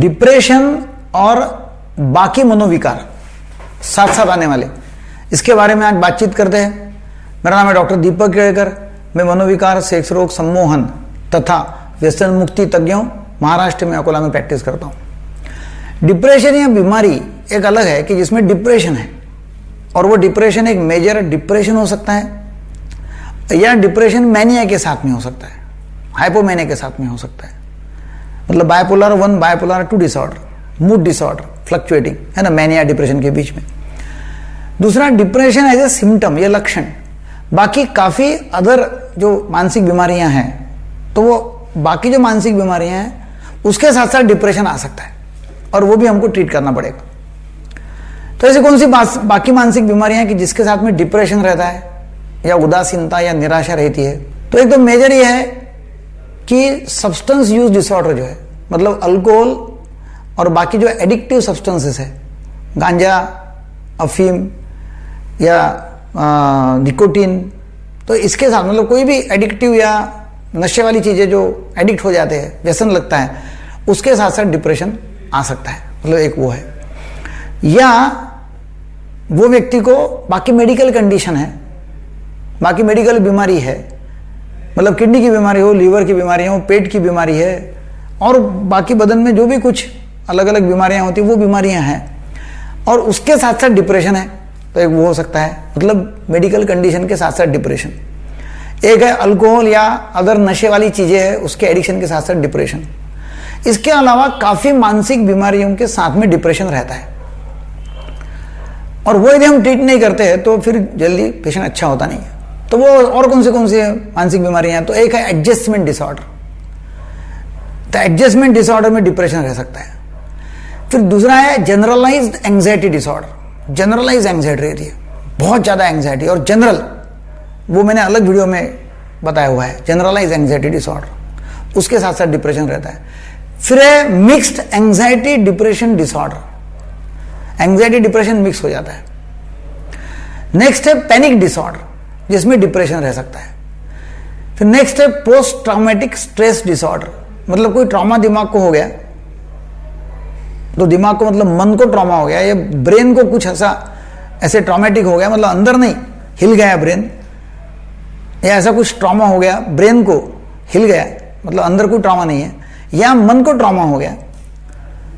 Depression और बाकी मनोविकार साथ साथ आने वाले, इसके बारे में आज बातचीत करते हैं। मेरा नाम है डॉक्टर दीपक केड़कर। मैं मनोविकार, सेक्स रोग, सम्मोहन तथा व्यसन मुक्ति तज्ञों महाराष्ट्र में अकोला में प्रैक्टिस करता हूं। डिप्रेशन या बीमारी एक अलग है कि जिसमें डिप्रेशन है, और वो डिप्रेशन एक मेजर डिप्रेशन हो सकता है या डिप्रेशन मैनिया के साथ में हो सकता है, हाइपोमेनिया के साथ में हो सकता है। मतलब bipolar 1, bipolar 2 disorder, mood disorder, fluctuating है ना, मैनिया डिप्रेशन के बीच में। दूसरा डिप्रेशन एज ए सिम्टम, ये लक्षण। बाकी काफी अदर जो मानसिक बीमारियां हैं, तो वो बाकी जो मानसिक बीमारियां हैं उसके साथ साथ डिप्रेशन आ सकता है, और वो भी हमको ट्रीट करना पड़ेगा। तो ऐसी कौन सी बाकी मानसिक बीमारियां हैं कि जिसके साथ में डिप्रेशन रहता है या उदासीनता या निराशा रहती है? तो एकदम मेजर ये है कि सब्सटेंस यूज डिसऑर्डर जो है, मतलब अल्कोहल और बाकी जो एडिक्टिव सब्सटेंसेस है, गांजा, अफीम या निकोटीन, तो इसके साथ मतलब कोई भी एडिक्टिव या नशे वाली चीजें जो एडिक्ट हो जाते हैं, व्यसन लगता है, उसके साथ साथ डिप्रेशन आ सकता है। मतलब एक वो है, या वो व्यक्ति को बाकी मेडिकल कंडीशन है, बाकी मेडिकल बीमारी है, मतलब किडनी की बीमारी हो, लीवर की बीमारी हो, पेट की बीमारी है, और बाकी बदन में जो भी कुछ अलग अलग बीमारियां होती हैं वो बीमारियां हैं, और उसके साथ साथ डिप्रेशन है, तो एक वो हो सकता है। मतलब मेडिकल कंडीशन के साथ साथ डिप्रेशन। एक है अल्कोहल या अदर नशे वाली चीजें है, उसके एडिक्शन के साथ साथ डिप्रेशन। इसके अलावा काफी मानसिक बीमारियों के साथ में डिप्रेशन रहता है, और वो यदि हम ट्रीट नहीं करते हैं तो फिर जल्दी पेशेंट अच्छा होता नहीं है। तो वो और कौन सी मानसिक बीमारियां हैं? तो एक है एडजस्टमेंट डिसऑर्डर। तो एडजस्टमेंट डिसऑर्डर में डिप्रेशन रह सकता है। फिर दूसरा है generalized anxiety disorder. Generalize anxiety रहती है, बहुत ज्यादा एंग्जाइटी, और जनरल वो मैंने अलग वीडियो में बताया हुआ है, जनरलाइज एंग्जाइटी डिसऑर्डर, उसके साथ साथ डिप्रेशन रहता है। फिर है mixed anxiety depression disorder, anxiety depression mix हो जाता है। नेक्स्ट है पैनिक डिसऑर्डर, जिसमें डिप्रेशन रह सकता है। फिर नेक्स्ट है पोस्ट ट्रॉमेटिक स्ट्रेस डिसऑर्डर, मतलब कोई ट्रॉमा दिमाग को हो गया, तो दिमाग को मतलब मन को ट्रॉमा हो गया, या ब्रेन को कुछ ऐसे ट्रॉमेटिक हो गया, मतलब अंदर नहीं, हिल गया ब्रेन, या ऐसा कुछ ट्रॉमा हो गया, ब्रेन को हिल गया, मतलब अंदर कोई ट्रॉमा नहीं है, या मन को ट्रॉमा हो गया,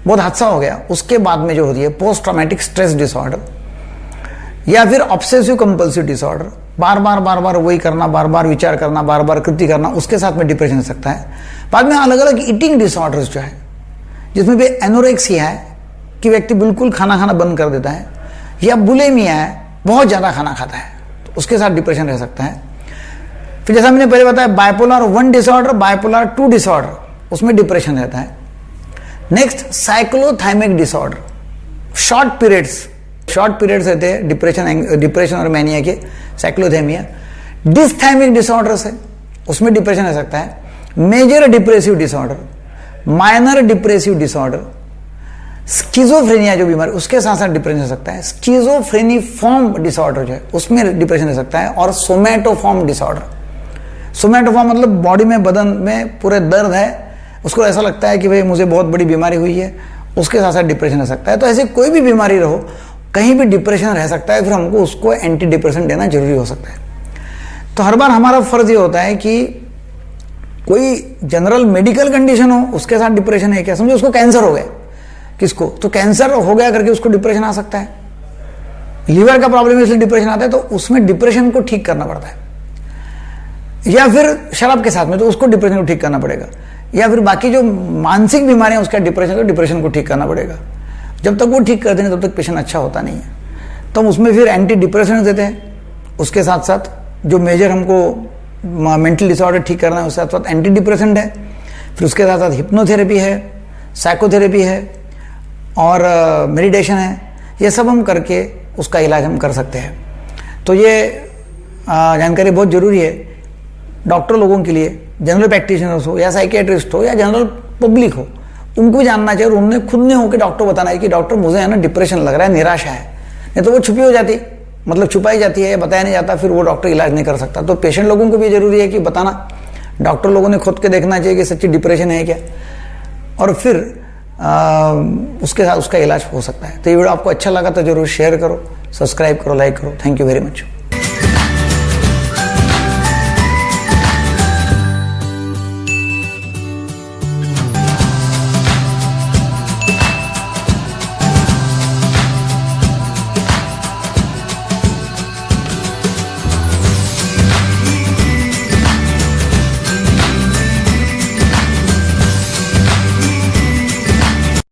बहुत हादसा हो गया, उसके बाद में जो होती है पोस्ट ट्रॉमेटिक स्ट्रेस डिसऑर्डर। या फिर ऑब्सेसिव कंपल्सिव डिसऑर्डर, बार बार वही करना, बार बार विचार करना, बार बार कृति करना, उसके साथ में डिप्रेशन हो सकता है। बाद में अलग अलग ईटिंग डिसऑर्डर्स जो है, जिसमें भी एनोरेक्सिया है कि व्यक्ति बिल्कुल खाना खाना बंद कर देता है, या बुलिमिया है, बहुत ज्यादा खाना खाता है, तो उसके साथ डिप्रेशन रह सकता है। फिर जैसा मैंने पहले बताया बाइपोलर 1 डिसऑर्डर, बाइपोलर 2 डिसऑर्डर, उसमें डिप्रेशन रहता है। Next cyclothymic disorder, short periods रहते हैं डिप्रेशन और मैनिया के, साइक्लोथेमिया। डिस्थाइमिक डिसऑर्डर्स है, उसमें डिप्रेशन रह सकता है। Major depressive disorder, minor depressive disorder, schizophrenia जो बीमारी, उसके साथ साथ डिप्रेशन हो सकता है। स्किज़ोफ्रेनिफॉर्म डिसऑर्डर जो है, उसमें डिप्रेशन हो सकता है। और सोमैटोफॉर्म डिसऑर्डर, सोमैटोफॉर्म मतलब बॉडी में, बदन में पूरे दर्द है, उसको ऐसा लगता है कि भाई मुझे बहुत बड़ी बीमारी हुई है, उसके साथ साथ डिप्रेशन हो सकता है। तो ऐसे कोई भी बीमारी रहो, कहीं भी डिप्रेशन रह सकता है, फिर हमको उसको एंटी डिप्रेशन देना जरूरी हो सकता है। तो हर बार हमारा फर्ज ये होता है कि कोई जनरल मेडिकल कंडीशन हो, उसके साथ डिप्रेशन है क्या? समझो उसको कैंसर हो गया, किसको? तो कैंसर हो गया करके उसको डिप्रेशन आ सकता है। लीवर का प्रॉब्लम है इसलिए डिप्रेशन आता है, तो उसमें डिप्रेशन को ठीक करना पड़ता है। या फिर शराब के साथ में, तो उसको डिप्रेशन को ठीक करना पड़ेगा। या फिर बाकी जो मानसिक बीमारियां उसका डिप्रेशन को ठीक करना पड़ेगा। जब तक वो ठीक करते हैं तब तक पेशेंट अच्छा होता नहीं है। तो हम उसमें फिर एंटी डिप्रेशन देते हैं, उसके साथ साथ जो मेजर हमको मेंटल डिसऑर्डर ठीक करना है, उसके साथ साथ एंटी डिप्रेसेंट है। फिर उसके साथ साथ हिप्नोथेरेपी है, साइकोथेरेपी है, और मेडिटेशन है। ये सब हम करके उसका इलाज हम कर सकते हैं। तो ये जानकारी बहुत ज़रूरी है डॉक्टर लोगों के लिए, जनरल प्रैक्टिशनर्स हो या साइकियाट्रिस्ट हो या जनरल पब्लिक हो, उनको भी जानना चाहिए। और उन्हें खुद ने होकर डॉक्टर बताना है कि डॉक्टर मुझे है ना डिप्रेशन लग रहा है, निराशा है। नहीं तो वो छुपी हो जाती, मतलब छुपाई जाती है या बताया नहीं जाता, फिर वो डॉक्टर इलाज नहीं कर सकता। तो पेशेंट लोगों को भी जरूरी है कि बताना, डॉक्टर लोगों ने खुद के देखना चाहिए कि सच्ची डिप्रेशन है क्या। और फिर उसके साथ उसका इलाज हो सकता है। तो ये वीडियो आपको अच्छा लगा तो जरूर शेयर करो, सब्सक्राइब करो, लाइक करो। Thank you very much.